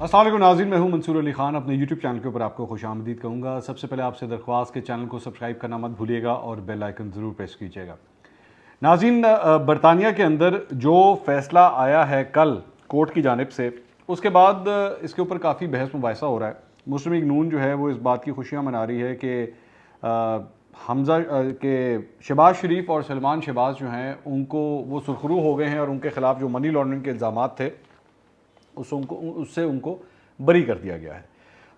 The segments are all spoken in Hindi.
अस्सलाम वालेकुम नाज़रीन, मैं हूं मंसूर अली ख़ान। अपने यूट्यूब चैनल के ऊपर आपको खुशामदीद कहूँगा। सबसे पहले आपसे दरख्वास्त के चैनल को सब्सक्राइब करना मत भूलिएगा और बेल आइकन ज़रूर प्रेस कीजिएगा। नाज़रीन, बरतानिया के अंदर जो फ़ैसला आया है कल कोर्ट की जानिब से, उसके बाद इसके ऊपर काफ़ी बहस मुबाहिसा हो रहा है। मुस्लिम लीग नून जो है वो इस बात की खुशियाँ मना रही है कि हमज़ा के शहबाज शरीफ और सलमान शहबाज जो हैं उनको वो सुरखरू हो गए हैं और उनके ख़िलाफ़ जो मनी लॉन्ड्रिंग के इल्ज़ामात थे उससे उनको बरी कर दिया गया है।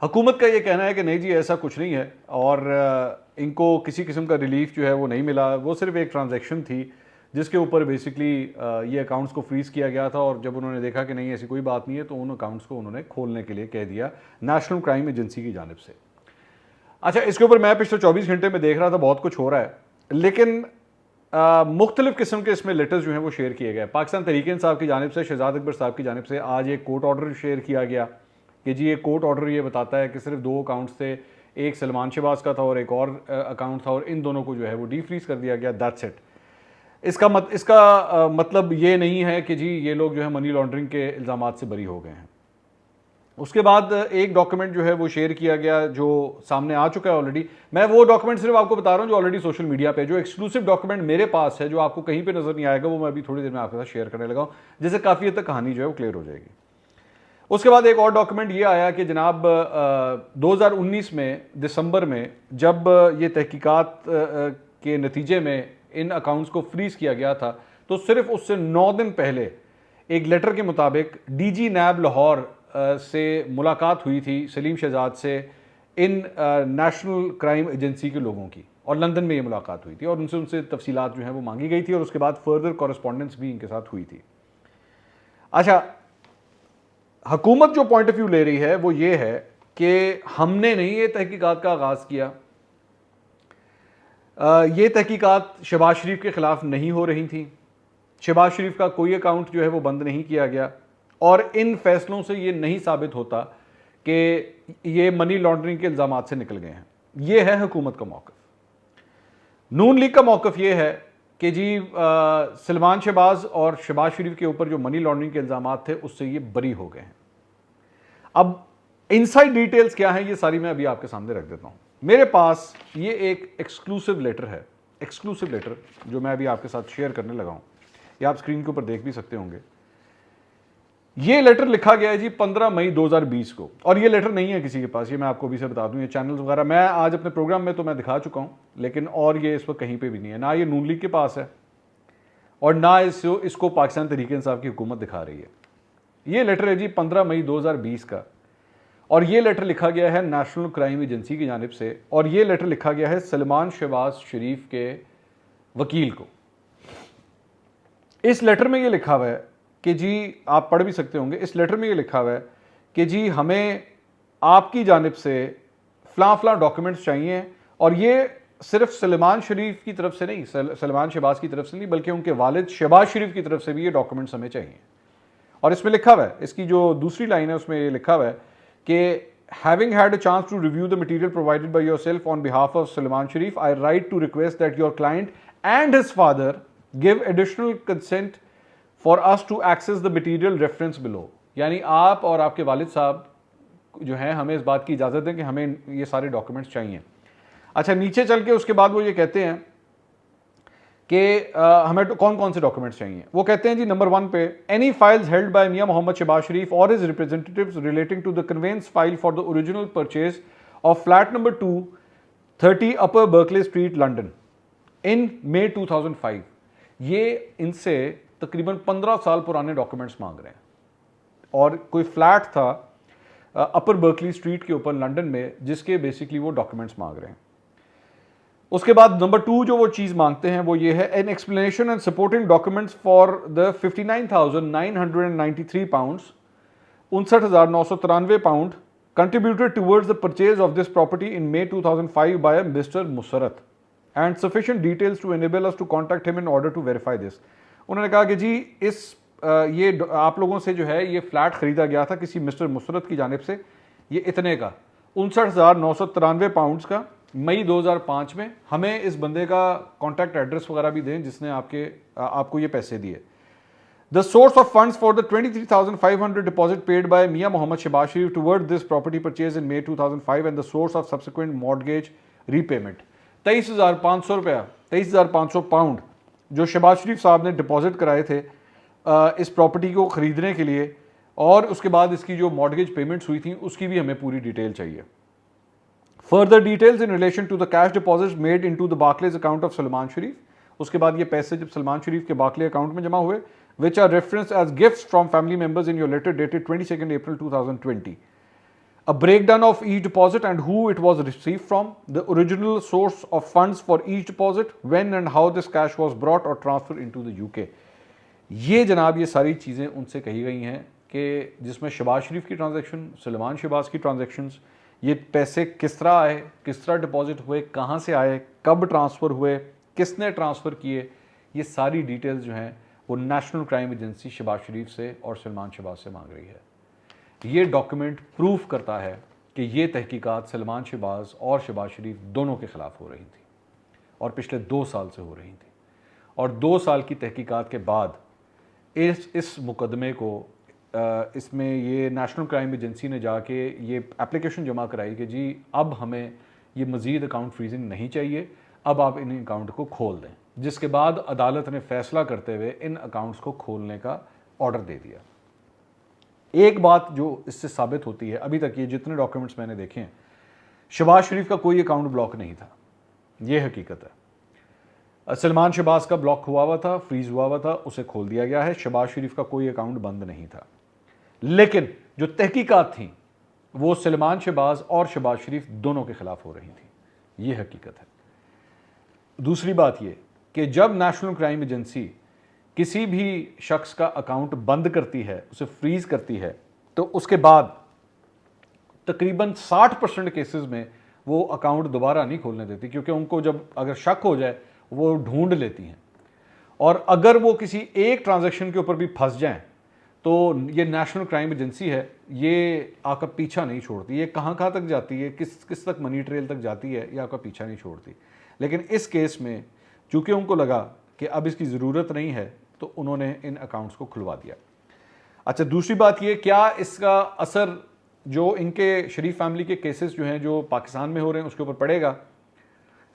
हुकूमत का ये कहना है कि नहीं जी, ऐसा कुछ नहीं है और इनको किसी किस्म का रिलीफ जो है वो नहीं मिला। वो सिर्फ एक ट्रांजैक्शन थी जिसके ऊपर बेसिकली ये अकाउंट्स को फ्रीज़ किया गया था और जब उन्होंने देखा कि नहीं ऐसी कोई बात नहीं है तो उन अकाउंट्स को उन्होंने खोलने के लिए कह दिया नेशनल क्राइम एजेंसी की जानिब से। अच्छा, इसके ऊपर मैं पिछले 24 घंटे में देख रहा था, बहुत कुछ हो रहा है, लेकिन मुख्तलिफ किस्म के इसमें लेटर्स जो हैं वो शेयर किए गए। पाकिस्तान तहरीक इंसाफ की जानिब से, शहजाद अकबर साहब की जानिब से आज एक कोर्ट ऑर्डर शेयर किया गया कि जी ये कोर्ट ऑर्डर ये बताता है कि सिर्फ दो अकाउंट्स थे, एक सलमान शहबाज का था और एक और अकाउंट था, और इन दोनों को जो है वो डीफ्रीज कर दिया गया। That's it. इसका मतलब ये नहीं है कि जी ये लोग जो है मनी लॉन्ड्रिंग के इल्ज़ामात से बरी हो गए हैं। उसके बाद एक डॉक्यूमेंट जो है वो शेयर किया गया जो सामने आ चुका है ऑलरेडी। मैं वो डॉक्यूमेंट सिर्फ आपको बता रहा हूँ जो ऑलरेडी सोशल मीडिया पे, जो एक्सक्लूसिव डॉक्यूमेंट मेरे पास है, जो आपको कहीं पे नजर नहीं आएगा, वो मैं अभी थोड़ी देर में आपके साथ शेयर करने लगा हूँ, जिससे काफ़ी हद तक कहानी जो है वो क्लियर हो जाएगी। उसके बाद एक और डॉक्यूमेंट ये आया कि जनाब 2019 में दिसंबर में जब ये तहकीकात के नतीजे में इन अकाउंट्स को फ्रीज किया गया था, तो सिर्फ उससे 9 दिन पहले एक लेटर के मुताबिक डीजी नैब लाहौर से मुलाकात हुई थी सलीम शहजाद से, इन नेशनल क्राइम एजेंसी के लोगों की, और लंदन में ये मुलाकात हुई थी और उनसे तफसीलात जो है वो मांगी गई थी और उसके बाद फर्दर कॉरेस्पॉन्डेंस भी इनके साथ हुई थी। अच्छा, हुकूमत जो पॉइंट ऑफ व्यू ले रही है वो ये है कि हमने नहीं ये तहकीकात का आगाज़ किया, ये तहकीकात शहबाज शरीफ के ख़िलाफ़ नहीं हो रही थी, शहबाज शरीफ का कोई अकाउंट जो है वो बंद नहीं किया गया, और इन फैसलों से ये नहीं साबित होता कि ये मनी लॉन्ड्रिंग के इल्ज़ामात से निकल गए हैं। ये है हुकूमत का मौक़िफ़। नून लीग का मौक़िफ़ ये है कि जी सलमान शहबाज और शहबाज शरीफ के ऊपर जो मनी लॉन्ड्रिंग के इल्ज़ामात थे उससे ये बरी हो गए हैं। अब इनसाइड डिटेल्स क्या हैं ये सारी मैं अभी आपके सामने रख देता हूँ। मेरे पास ये एक एक्सक्लूसिव लेटर है, एक्सक्लूसिव लेटर जो मैं अभी आपके साथ शेयर करने लगा हूँ, ये आप स्क्रीन के ऊपर देख भी सकते होंगे। ये लेटर लिखा गया है जी 15 मई 2020 को, और ये लेटर नहीं है किसी के पास, ये मैं आपको अभी से बता दूं। ये चैनल्स वगैरह मैं आज अपने प्रोग्राम में तो मैं दिखा चुका हूं, लेकिन और ये इस वक्त कहीं पे भी नहीं है, ना ये नून लीग के पास है और ना इसको पाकिस्तान तहरीक इंसाफ की हुकूमत दिखा रही है। ये लेटर है जी 15 मई 2020 का, और ये लेटर लिखा गया है नेशनल क्राइम एजेंसी की जानिब से, और ये लेटर लिखा गया है सलमान शहबाज शरीफ के वकील को। इस लेटर में ये लिखा हुआ है कि जी, आप पढ़ भी सकते होंगे, इस लेटर में ये लिखा हुआ है कि जी हमें आपकी जानिब से फ़लाँ डॉक्यूमेंट्स चाहिए, और ये सिर्फ सलमान शरीफ की तरफ से नहीं, सलमान शहबाज की तरफ से नहीं, बल्कि उनके वालिद शहबाज शरीफ की तरफ से भी ये डॉक्यूमेंट्स हमें चाहिए। और इसमें लिखा हुआ है, इसकी जो दूसरी लाइन है उसमें ये लिखा हुआ है कि having had a chance to review the material provided by yourself on behalf of Salman Sharif, I write to request that your client and his father give additional consent for us to access the material reference below. यानी आप और आपके वालिद साहब जो हैं हमें इस बात की इजाज़त दें कि हमें ये सारे डॉक्यूमेंट्स चाहिए। अच्छा, नीचे चल के उसके बाद वो ये कहते हैं कि हमें कौन कौन से डॉक्यूमेंट्स चाहिए। वो कहते हैं जी नंबर 1 पे, any files held by Mian Mohammad Shahbaz Sharif और his representatives relating to the conveyance file for the original purchase of flat number 2 30 Upper Berkeley Street London in May 2005। ये इनसे तकरीबन 15 साल पुराने डॉक्यूमेंट्स मांग रहे हैं, और कोई फ्लैट था अपर बर्कली स्ट्रीट के ऊपर लंदन में जिसके बेसिकली वो डॉक्यूमेंट्स मांग रहे हैं। उसके बाद नंबर 2 जो वो चीज़ मांगते हैं वो ये है, an explanation and supporting documents for the 59,993 pounds 59,993 pound contributed towards the purchase of this property in May 2005 by mister Musarrat and sufficient details to enable us to contact him in order to verify this. उन्होंने कहा कि जी ये आप लोगों से जो है ये फ्लैट ख़रीदा गया था किसी मिस्टर मुसरत की जानिब से, ये इतने का 59,993 पाउंड्स का, मई 2005 में। हमें इस बंदे का कॉन्टैक्ट एड्रेस वगैरह भी दें जिसने आपको ये पैसे दिए। The source of funds for the 23,500 deposit paid by Mia Mohammed Shehbaz Sharif toward this property purchase in May 2005 and the source of subsequent mortgage repayment. 23,500 रुपया, 23,500 पाउंड जो शहबाज शरीफ साहब ने डिपॉजिट कराए थे इस प्रॉपर्टी को ख़रीदने के लिए, और उसके बाद इसकी जो मॉर्गेज पेमेंट्स हुई थी उसकी भी हमें पूरी डिटेल चाहिए. Further details in relation to the cash deposits made into the Barclays account of Salman Sharif. उसके बाद ये पैसे जब सलमान शरीफ के बार्कले अकाउंट में जमा हुए, which are referenced as gifts from family members in your letter dated 22nd April 2020. A breakdown of each deposit and who it was received from, the original source of funds for each deposit, when and how this cash was brought or transferred into the UK. ये जनाब ये सारी चीज़ें उनसे कही गई हैं कि जिसमें शहबाज शरीफ की ट्रांजैक्शन, सलमान शहबाज की ट्रांजैक्शंस, ये पैसे किस तरह आए, किस तरह डिपॉजिट हुए, कहाँ से आए, कब ट्रांसफ़र हुए, किसने ट्रांसफ़र किए, ये सारी डिटेल्स जो हैं वो नेशनल क्राइम एजेंसी शहबाज शरीफ से और सलमान शहबाज से मांग रही है. ये डॉक्यूमेंट प्रूफ करता है कि ये तहकीकात सलमान शहबाज और शहबाज शरीफ दोनों के ख़िलाफ़ हो रही थी और पिछले 2 साल से हो रही थी. और 2 साल की तहकीकात के बाद इस मुकदमे को इसमें ये नेशनल क्राइम एजेंसी ने जाके ये एप्लीकेशन जमा कराई कि जी अब हमें ये मज़ीद अकाउंट फ्रीजिंग नहीं चाहिए, अब आप इन अकाउंट को खोल दें, जिसके बाद अदालत ने फैसला करते हुए इन अकाउंट्स को खोलने का ऑर्डर दे दिया. एक बात जो इससे साबित होती है, अभी तक ये जितने डॉक्यूमेंट्स मैंने देखे हैं, शहबाज शरीफ का कोई अकाउंट ब्लॉक नहीं था, ये हकीकत है. सलमान शहबाज का ब्लॉक हुआ था, फ्रीज हुआ था, उसे खोल दिया गया है. शहबाज शरीफ का कोई अकाउंट बंद नहीं था. लेकिन जो तहकीकात थी वो सलमान शहबाज और शहबाज शरीफ दोनों के खिलाफ हो रही थी, ये हकीकत है. दूसरी बात ये कि जब नेशनल क्राइम एजेंसी किसी भी शख्स का अकाउंट बंद करती है, उसे फ्रीज करती है, तो उसके बाद तकरीबन 60% केसेस में वो अकाउंट दोबारा नहीं खोलने देती, क्योंकि उनको जब अगर शक हो जाए वो ढूंढ लेती हैं. और अगर वो किसी एक ट्रांजैक्शन के ऊपर भी फंस जाएं तो ये नेशनल क्राइम एजेंसी है, ये आपका पीछा नहीं छोड़ती. ये कहाँ तक जाती है, किस तक मनी ट्रेल तक जाती है, ये आपका पीछा नहीं छोड़ती. लेकिन इस केस में चूँकि उनको लगा कि अब इसकी ज़रूरत नहीं है तो उन्होंने इन अकाउंट्स को खुलवा दिया. अच्छा, दूसरी बात ये, क्या इसका असर जो इनके शरीफ फैमिली के केसेस जो हैं जो पाकिस्तान में हो रहे हैं उसके ऊपर पड़ेगा?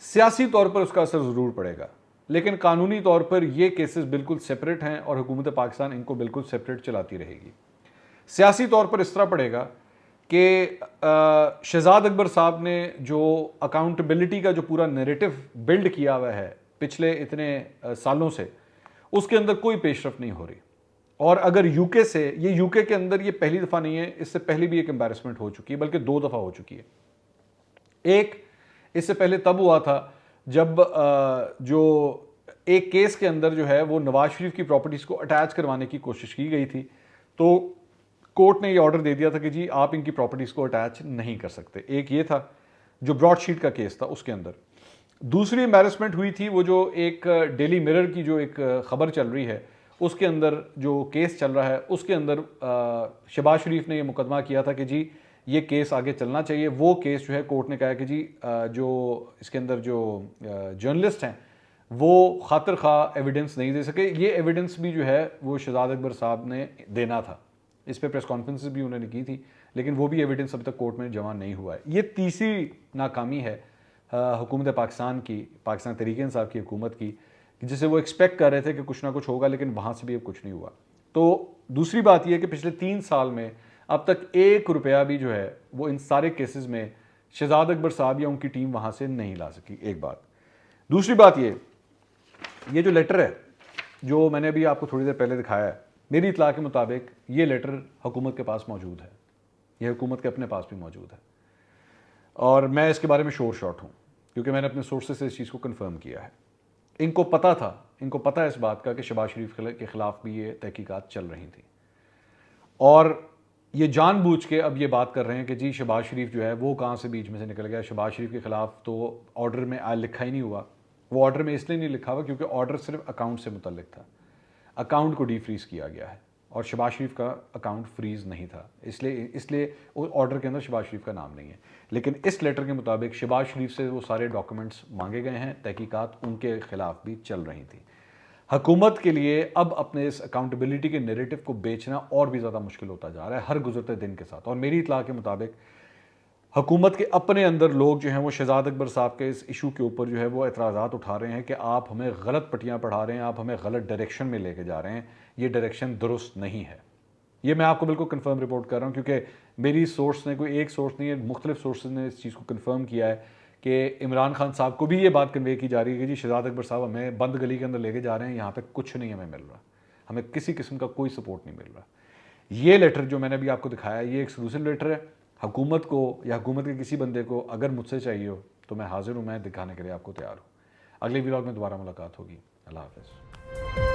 सियासी तौर पर उसका असर ज़रूर पड़ेगा, लेकिन कानूनी तौर पर ये केसेस बिल्कुल सेपरेट हैं और हुकूमत पाकिस्तान इनको बिल्कुल सेपरेट चलाती रहेगी. सियासी तौर पर इस तरह पड़ेगा कि शहजाद अकबर साहब ने जो अकाउंटेबिलिटी का जो पूरा नैरेटिव बिल्ड किया हुआ है पिछले इतने सालों से, उसके अंदर कोई पेशरफ नहीं हो रही. और अगर यूके से, ये यूके के अंदर ये पहली दफ़ा नहीं है, इससे पहले भी एक एम्बैरसमेंट हो चुकी है, बल्कि 2 दफ़ा हो चुकी है. एक इससे पहले तब हुआ था जब जो एक केस के अंदर जो है वो नवाज शरीफ की प्रॉपर्टीज़ को अटैच करवाने की कोशिश की गई थी, तो कोर्ट ने ये ऑर्डर दे दिया था कि जी आप इनकी प्रॉपर्टीज़ को अटैच नहीं कर सकते. एक ये था जो ब्रॉडशीट का केस था उसके अंदर. दूसरी एम्बैरसमेंट हुई थी वो जो एक डेली मिरर की जो एक ख़बर चल रही है उसके अंदर जो केस चल रहा है, उसके अंदर शहबाज शरीफ ने ये मुकदमा किया था कि जी ये केस आगे चलना चाहिए. वो केस जो है कोर्ट ने कहा कि जी जो इसके अंदर जो जर्नलिस्ट हैं वो खातिर खा एविडेंस नहीं दे सके. ये एविडेंस भी जो है वो शहजाद अकबर साहब ने देना था, इस पर प्रेस कॉन्फ्रेंसेस भी उन्होंने की थी, लेकिन वो भी एविडेंस अभी तक कोर्ट में जमा नहीं हुआ है. ये तीसरी नाकामी है हुकूमत पाकिस्तान की, पाकिस्तान तहरीक इंसाफ की हुकूमत की, जिसे वो एक्सपेक्ट कर रहे थे कि कुछ ना कुछ होगा, लेकिन वहाँ से भी अब कुछ नहीं हुआ. तो दूसरी बात यह है कि पिछले 3 साल में अब तक 1 रुपया भी जो है वो इन सारे केसेस में शहजाद अकबर साहब या उनकी टीम वहाँ से नहीं ला सकी. एक बात. दूसरी बात ये जो लेटर है जो मैंने अभी आपको थोड़ी देर पहले दिखाया है, मेरी इतला के मुताबिक ये लेटर हुकूमत के पास मौजूद है, ये हुकूमत के अपने पास भी मौजूद है, और मैं इसके बारे में शोर शॉट हूँ क्योंकि मैंने अपने सोर्सेज से इस चीज़ को कन्फर्म किया है. इनको पता था, इनको पता है इस बात का कि शहबाज शरीफ के ख़िलाफ़ भी ये तहकीकात चल रही थी, और ये जानबूझ के अब ये बात कर रहे हैं कि जी शहबाज शरीफ जो है वो कहाँ से बीच में से निकल गया. शहबाज शरीफ के ख़िलाफ़ तो ऑर्डर में लिखा ही नहीं हुआ. वो ऑर्डर में इसलिए नहीं लिखा हुआ क्योंकि ऑर्डर सिर्फ अकाउंट से मुतल्लिक था. अकाउंट को डीफ्रीज़ किया गया है और शहबाज शरीफ का अकाउंट फ्रीज़ नहीं था, इसलिए ऑर्डर के अंदर शहबाज शरीफ का नाम नहीं है. लेकिन इस लेटर के मुताबिक शहबाज शरीफ से वो सारे डॉक्यूमेंट्स मांगे गए हैं, तहकीकात उनके ख़िलाफ़ भी चल रही थी. हुकूमत के लिए अब अपने इस अकाउंटेबिलिटी के नैरेटिव को बेचना और भी ज़्यादा मुश्किल होता जा रहा है हर गुजरते दिन के साथ। और मेरी इत्तला के मुताबिक हुकूमत के अपने अंदर लोग जो हैं वो शहजाद अकबर साहब के इस इशू के ऊपर जो है वो एतराज़ात उठा रहे हैं कि आप हमें गलत पट्टियाँ पढ़ा रहे हैं, आप हमें गलत डायरेक्शन में लेके जा रहे हैं, ये डायरेक्शन दुरुस्त नहीं है। ये मैं आपको बिल्कुल कंफर्म रिपोर्ट कर रहा हूँ, क्योंकि मेरी सोर्स ने, कोई एक सोर्स नहीं है, मुख्तलिफ सोर्सेज ने इस चीज़ को कंफर्म किया है कि इमरान खान साहब को भी ये बात कन्वे की जा रही है कि जी शहजाद अकबर साहब हमें बंद गली के अंदर लेके जा रहे हैं, यहाँ पे कुछ नहीं हमें मिल रहा, हमें किसी किस्म का कोई सपोर्ट नहीं मिल रहा। ये लेटर जो मैंने अभी आपको दिखाया, ये एक्सक्लूसिव लेटर है। हुकूमत को या हुकूमत के किसी बंदे को अगर मुझसे चाहिए हो तो मैं हाजिर हूँ, मैं दिखाने के लिए आपको तैयार हूँ। अगले व्लॉग में दोबारा मुलाकात होगी। अल्लाह हाफ़िज़।